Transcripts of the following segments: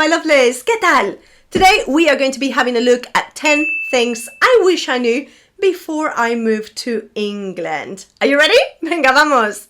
my lovelies! ¿Qué tal? Today we are going to be having a look at 10 things I wish I knew before I moved to England. Are you ready? Venga, vamos!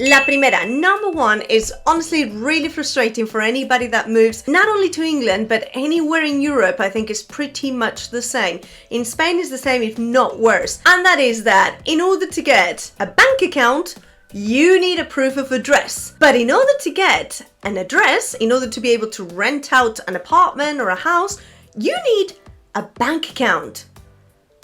La primera, number one, is honestly really frustrating for anybody that moves not only to England but anywhere in Europe. I think is pretty much the same. In Spain it's the same, if not worse. And that is that in order to get a bank account, you need a proof of address. But in order to get an address, in order to be able to rent out an apartment or a house, you need a bank account.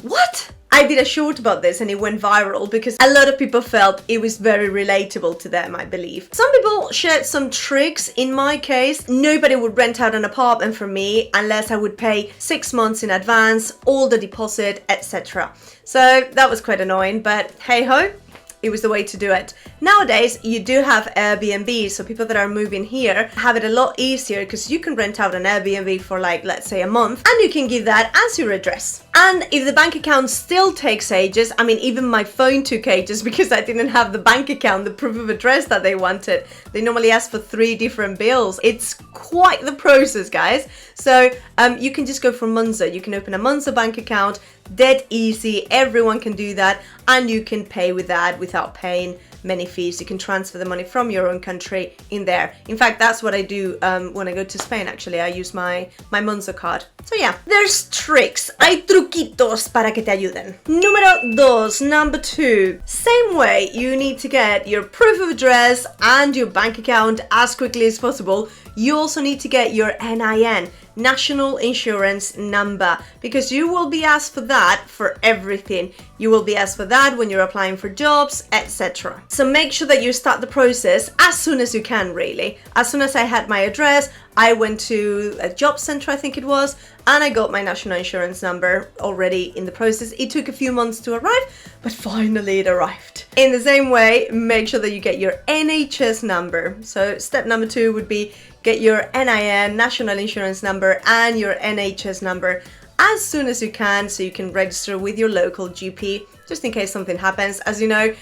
What? I did a short about this and it went viral because a lot of people felt it was very relatable to them, I believe. Some people shared some tricks. In my case, nobody would rent out an apartment for me unless I would pay 6 months in advance, all the deposit, etc. So that was quite annoying, but hey ho, it was the way to do it. Nowadays, you do have Airbnb, so people that are moving here have it a lot easier because you can rent out an Airbnb for like, let's say, a month, and you can give that as your address. And if the bank account still takes ages, I mean, even my phone took ages because I didn't have the bank account, the proof of address that they wanted. They normally ask for 3 different bills. It's quite the process, guys. So you can just go for Monzo. You can open a Monzo bank account, dead easy, everyone can do that, and you can pay with that without paying many fees. You can transfer the money from your own country in there. In fact, that's what I do when I go to Spain, actually. I use my Monzo card. So yeah, there's tricks. Hay truquitos para que te ayuden. Number 2. Same way, you need to get your proof of address and your bank account as quickly as possible. You also need to get your NIN, National Insurance Number, because you will be asked for that for everything. You will be asked for that when you're applying for jobs, etc. So make sure that you start the process as soon as you can, really. As soon as I had my address, I went to a job center, I think it was, and I got my national insurance number already in the process. It took a few months to arrive, but finally it arrived. In the same way, make sure that you get your NHS number. So step number 2 would be get your NIN, National Insurance Number, and your NHS number as soon as you can so you can register with your local GP just in case something happens. As you know,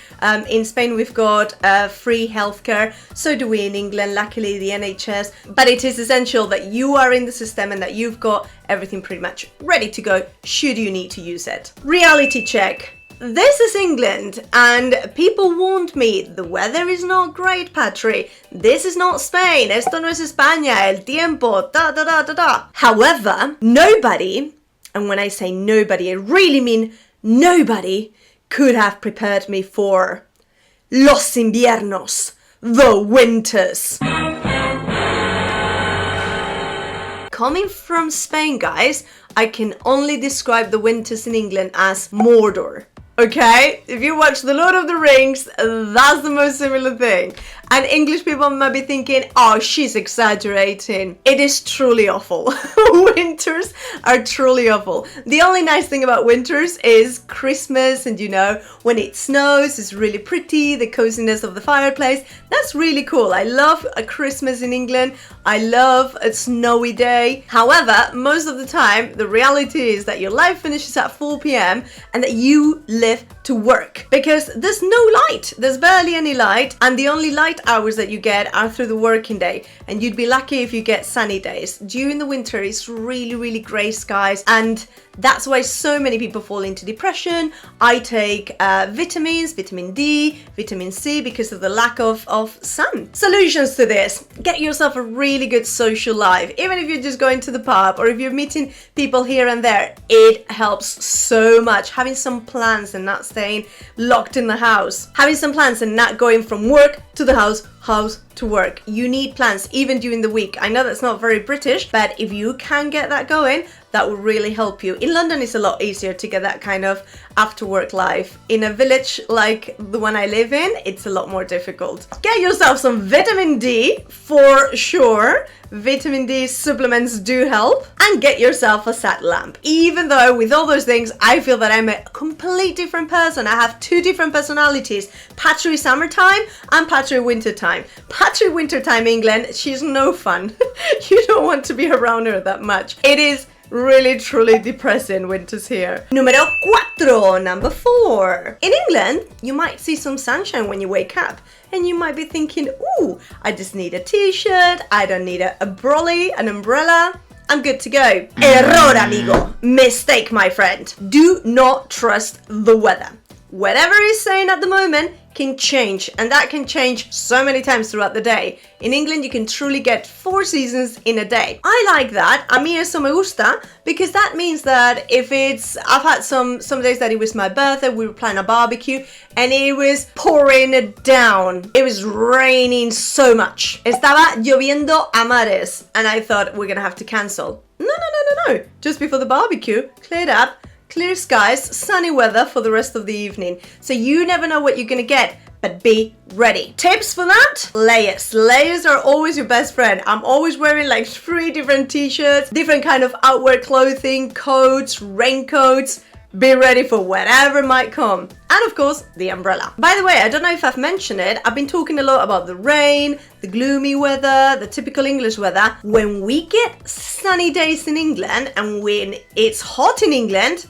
in Spain we've got free healthcare, so do we in England, luckily the NHS, but it is essential that you are in the system and that you've got everything pretty much ready to go should you need to use it. Reality check. This is England, and people warned me, the weather is not great, Patry. This is not Spain. Esto no es España. El tiempo, da da da da da. However, nobody, and when I say nobody, I really mean nobody, could have prepared me for Los Inviernos, the winters. Coming from Spain, guys, I can only describe the winters in England as Mordor. Okay, if you watch The Lord of the Rings, that's the most similar thing. And English people might be thinking, oh, she's exaggerating. It is truly awful. Winters are truly awful. The only nice thing about winters is Christmas, and you know, when it snows, it's really pretty, the coziness of the fireplace. That's really cool. I love a Christmas in England. I love a snowy day. However, most of the time, the reality is that your life finishes at 4 p.m. and that you live to work because there's no light. There's barely any light, and the only light hours that you get are through the working day, and you'd be lucky if you get sunny days. During the winter, it's really grey skies, and that's why so many people fall into depression. I take vitamins, vitamin D, vitamin C, because of the lack of sun. Solutions to this: get yourself a really good social life. Even if you're just going to the pub or if you're meeting people here and there, it helps so much. Having some plans and not staying locked in the house. Having some plans and not going from work to the house to work. You need plans even during the week. I know that's not very British, but if you can get that going, that will really help you. In London, it's a lot easier to get that kind of after work life. In a village like the one I live in, it's a lot more difficult. Get yourself some vitamin D for sure. Vitamin D supplements do help. And get yourself a sat lamp. Even though with all those things, I feel that I'm a complete different person. I have 2 different personalities. Patry summertime and Patry wintertime. Patry wintertime England, she's no fun. You don't want to be around her that much. It is really truly depressing winters here. Número 4, number 4. In England, you might see some sunshine when you wake up. And you might be thinking, ooh, I just need a t-shirt, I don't need a brolly, an umbrella, I'm good to go. Error, amigo. Mistake, my friend. Do not trust the weather. Whatever it's saying at the moment can change, and that can change so many times throughout the day. In England, you can truly get 4 seasons in a day. I like that. A mí eso me gusta, because that means that if I've had some days that it was my birthday, we were planning a barbecue, and it was pouring down. It was raining so much. Estaba lloviendo a mares, and I thought we're gonna have to cancel. No. Just before the barbecue, cleared up, clear skies, sunny weather for the rest of the evening. So you never know what you're gonna get, but be ready. Tips for that? Layers. Layers are always your best friend. I'm always wearing like 3 different t-shirts, different kind of outwear clothing, coats, raincoats. Be ready for whatever might come. And of course, the umbrella. By the way, I don't know if I've mentioned it, I've been talking a lot about the rain, the gloomy weather, the typical English weather. When we get sunny days in England and when it's hot in England,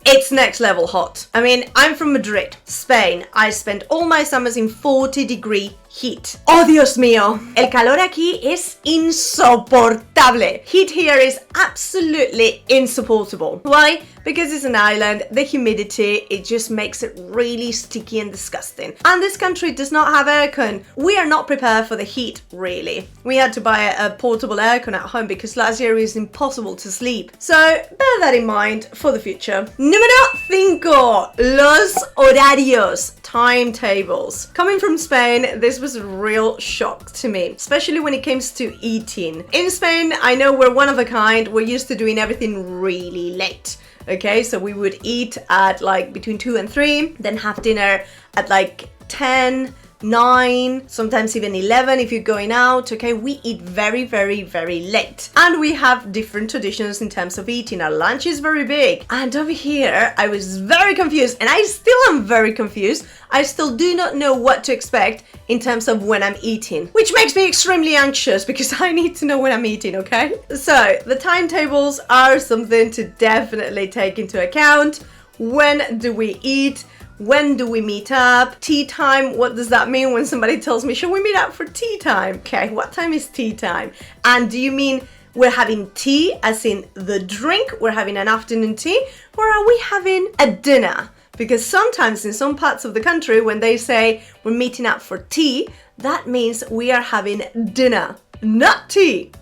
it's next level hot. I mean, I'm from Madrid, Spain. I spent all my summers in 40-degree heat. Oh, Dios mío. El calor aquí es insoportable. Heat here is absolutely insupportable. Why? Because it's an island, the humidity, it just makes it really sticky and disgusting. And this country does not have aircon. We are not prepared for the heat, really. We had to buy a portable aircon at home because last year it was impossible to sleep. So bear that in mind for the future. Número 5. Los horarios. Timetables. Coming from Spain, this was a real shock to me, especially when it comes to eating. In Spain, I know we're one of a kind. We're used to doing everything really late. Okay, so we would eat at like between 2 and 3, then have dinner at like 10, 9, sometimes even 11 if you're going out. Okay, we eat very, very, very late. And we have different traditions in terms of eating. Our lunch is very big. And over here, I was very confused, and I still am very confused. I still do not know what to expect in terms of when I'm eating, which makes me extremely anxious because I need to know when I'm eating, okay? So the timetables are something to definitely take into account. When do we eat? When do we meet up? Tea time, what does that mean when somebody tells me, should we meet up for tea time? Okay, what time is tea time? And do you mean we're having tea as in the drink, we're having an afternoon tea, or are we having a dinner? Because sometimes in some parts of the country, when they say we're meeting up for tea, that means we are having dinner, not tea.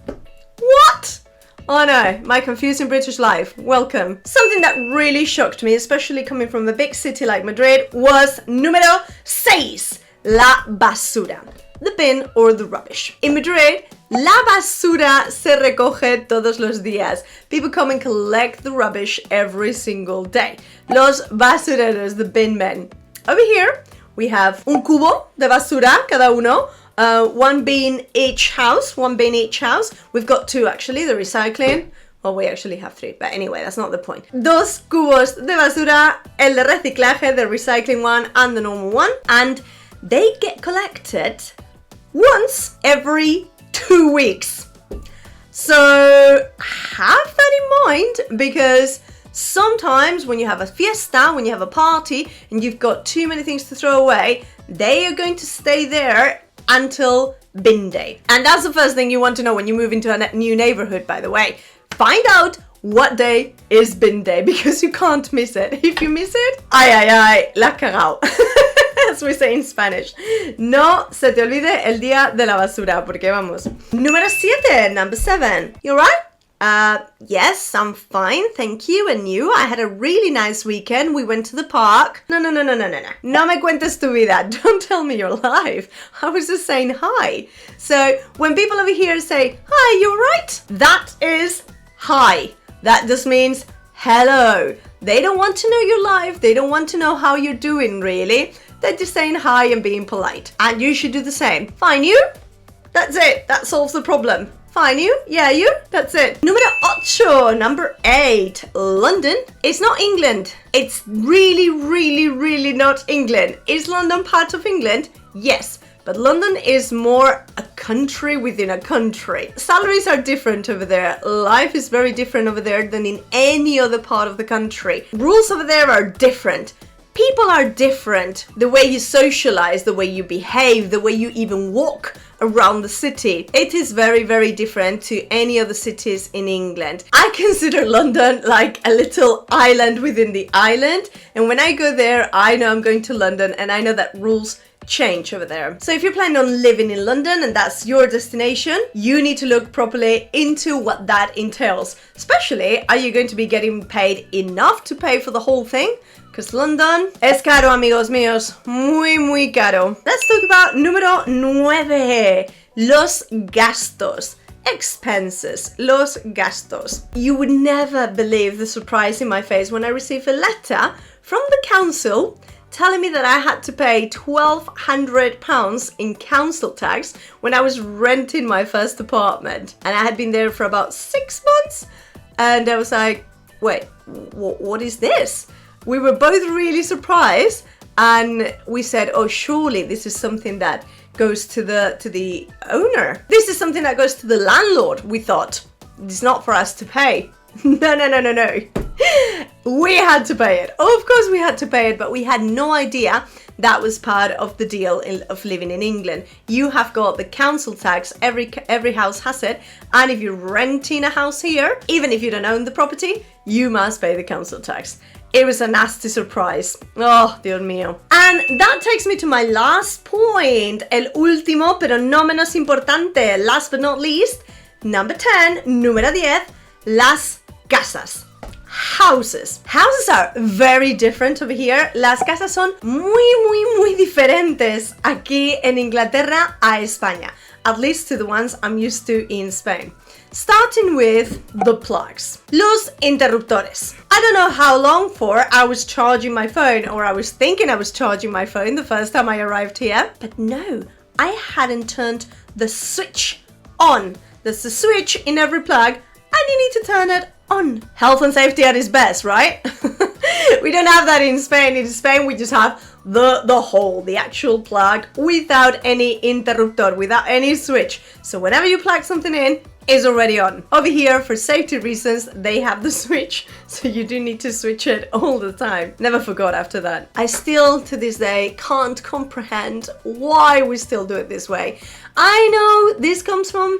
What? Oh no, my confusing British life. Welcome. Something that really shocked me, especially coming from a big city like Madrid, was número 6, la basura. The bin or the rubbish. In Madrid, la basura se recoge todos los días. People come and collect the rubbish every single day. Los basureros, the bin men. Over here, we have un cubo de basura, cada uno. One bin each house. We've got 2 actually, the recycling. Well, we actually have 3, but anyway, that's not the point. Dos cubos de basura, el de reciclaje, the recycling one, and the normal one. And they get collected once every 2 weeks. So have that in mind, because sometimes when you have a fiesta, when you have a party, and you've got too many things to throw away, they are going to stay there until bin day. And that's the first thing you want to know when you move into a new neighborhood, by the way. Find out what day is bin day, because you can't miss it. If you miss it, ay, la cagao. As we say in Spanish. No se te olvide el día de la basura, porque vamos. Número 7, number 7. You alright? Yes, I'm fine, thank you. And you? I had a really nice weekend. We went to the park. No. No me cuentes tu vida. Don't tell me your life. I was just saying hi. So when people over here say, hi, you alright? That is hi. That just means hello. They don't want to know your life. They don't want to know how you're doing, really. They're just saying hi and being polite. And you should do the same. Fine, you? That's it. That solves the problem. Fine, you? Yeah, you? That's it. Número 8, number 8. London. It's not England. It's really, really, really not England. Is London part of England? Yes. But London is more a country within a country. Salaries are different over there. Life is very different over there than in any other part of the country. Rules over there are different. People are different. The way you socialize, the way you behave, the way you even walk around the city. It is very, very different to any other cities in England. I consider London like a little island within the island. And when I go there, I know I'm going to London and I know that rules change over there. So if you're planning on living in London and that's your destination, you need to look properly into what that entails. Especially, are you going to be getting paid enough to pay for the whole thing? Because London es caro, amigos míos. Muy caro. Let's talk about número 9. Los gastos. Expenses. Los gastos. You would never believe the surprise in my face when I received a letter from the council telling me that I had to pay £1,200 in council tax when I was renting my first apartment. And I had been there for about 6 months. And I was like, wait, what is this? We were both really surprised and we said, oh, surely this is something that goes to the owner. This is something that goes to the landlord, we thought. It's not for us to pay. No. We had to pay it. Of course we had to pay it, but we had no idea that was part of the deal of living in England. You have got the council tax, every house has it, and if you're renting a house here, even if you don't own the property, you must pay the council tax. It was a nasty surprise. Oh, Dios mío. And that takes me to my last point. El último, pero no menos importante. Last but not least, number 10, número 10, las casas. Houses. Houses are very different over here. Las casas son muy diferentes aquí en Inglaterra a España. At least to the ones I'm used to in Spain. Starting with the plugs. Los interruptores. I don't know how long for I was charging my phone, or I was thinking I was charging my phone the first time I arrived here. But no, I hadn't turned the switch on. There's a switch in every plug and you need to turn it on. Health and safety at its best, right? We don't have that in Spain. In Spain, we just have the hole, the actual plug, without any interruptor, without any switch. So whenever you plug something in, it's already on. Over here, for safety reasons, they have the switch, so you do need to switch it all the time. Never forgot after that. I still, to this day, can't comprehend why we still do it this way. I know this comes from,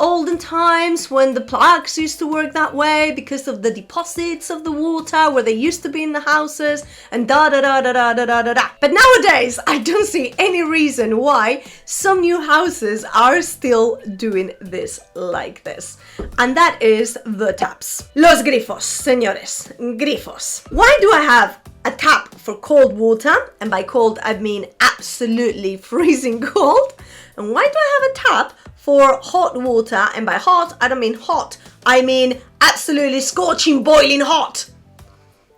olden times when the plugs used to work that way because of the deposits of the water where they used to be in the houses and da. But nowadays, I don't see any reason why some new houses are still doing this like this. And that is the taps. Los grifos, señores. Grifos. Why do I have a tap for cold water? And by cold, I mean absolutely freezing cold. And why do I have a tap for hot water? And by hot, I don't mean hot. I mean absolutely scorching, boiling hot.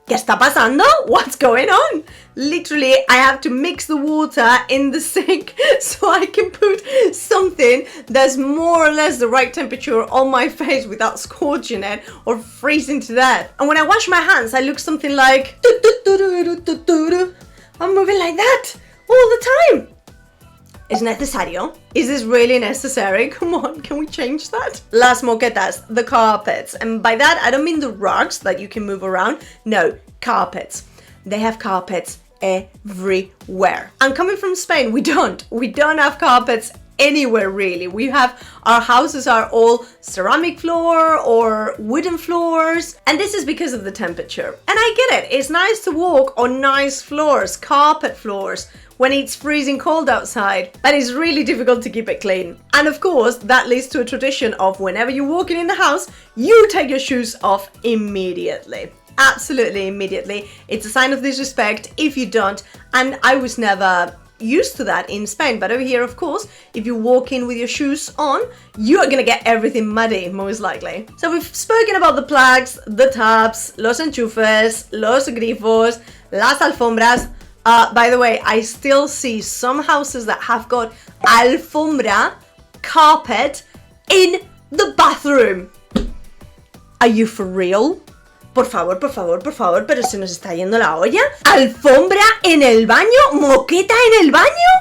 ¿Qué está pasando? What's going on? Literally, I have to mix the water in the sink so I can put something that's more or less the right temperature on my face without scorching it or freezing to death. And when I wash my hands, I look something like I'm moving like that all the time. ¿Es necesario? Is this really necessary? Come on, can we change that? Las moquetas, the carpets. And by that, I don't mean the rugs that you can move around. No, carpets. They have carpets everywhere. And coming from Spain, we don't. We don't have carpets anywhere really. Our houses are all ceramic floor or wooden floors. And this is because of the temperature. And I get it. It's nice to walk on nice floors, carpet floors, when it's freezing cold outside, but it's really difficult to keep it clean. And of course, that leads to a tradition of whenever you're walking in the house, you take your shoes off immediately. Absolutely immediately. It's a sign of disrespect if you don't. And I was never used to that in Spain, but over here, of course, if you walk in with your shoes on, you are gonna get everything muddy, most likely. So we've spoken about the plugs, the taps, los enchufes, los grifos, las alfombras. By the way, I still see some houses that have got alfombra, carpet, in the bathroom. Are you for real? Por favor, pero se nos está yendo la olla. ¿Alfombra en el baño? ¿Moqueta en el baño?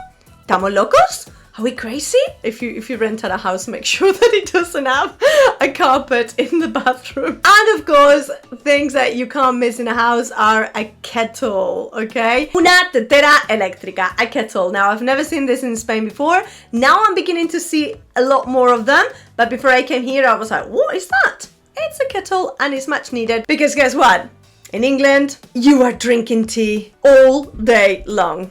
¿Estamos locos? Are we crazy? If you rent out a house, make sure that it doesn't have a carpet in the bathroom. And of course, things that you can't miss in a house are a kettle, okay? Una tetera eléctrica, a kettle. Now, I've never seen this in Spain before. Now I'm beginning to see a lot more of them. But before I came here, I was like, what is that? It's a kettle and it's much needed. Because guess what? In England, you are drinking tea all day long.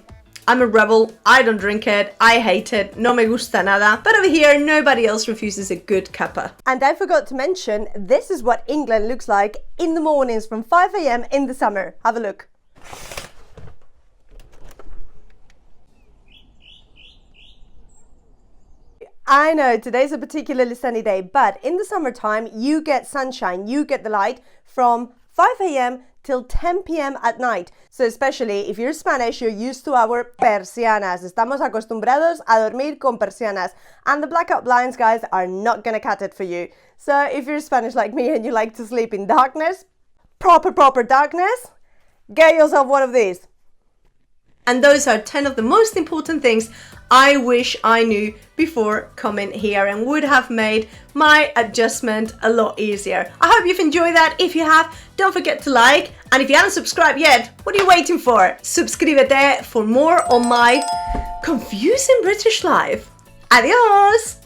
I'm a rebel, I don't drink it, I hate it, no me gusta nada. But over here, nobody else refuses a good cuppa. And I forgot to mention, this is what England looks like in the mornings from 5 a.m. in the summer. Have a look. I know, today's a particularly sunny day, but in the summertime, you get sunshine, you get the light from 5 a.m. till 10 p.m. at night. So especially if you're Spanish, you're used to our persianas. Estamos acostumbrados a dormir con persianas. And the blackout blinds, guys, are not gonna cut it for you. So if you're Spanish like me and you like to sleep in darkness, proper darkness, get yourself one of these. And those are 10 of the most important things I wish I knew before coming here and would have made my adjustment a lot easier. I hope you've enjoyed that. If you have, don't forget to like. And if you haven't subscribed yet, what are you waiting for? Suscríbete for more on my confusing British life. Adios!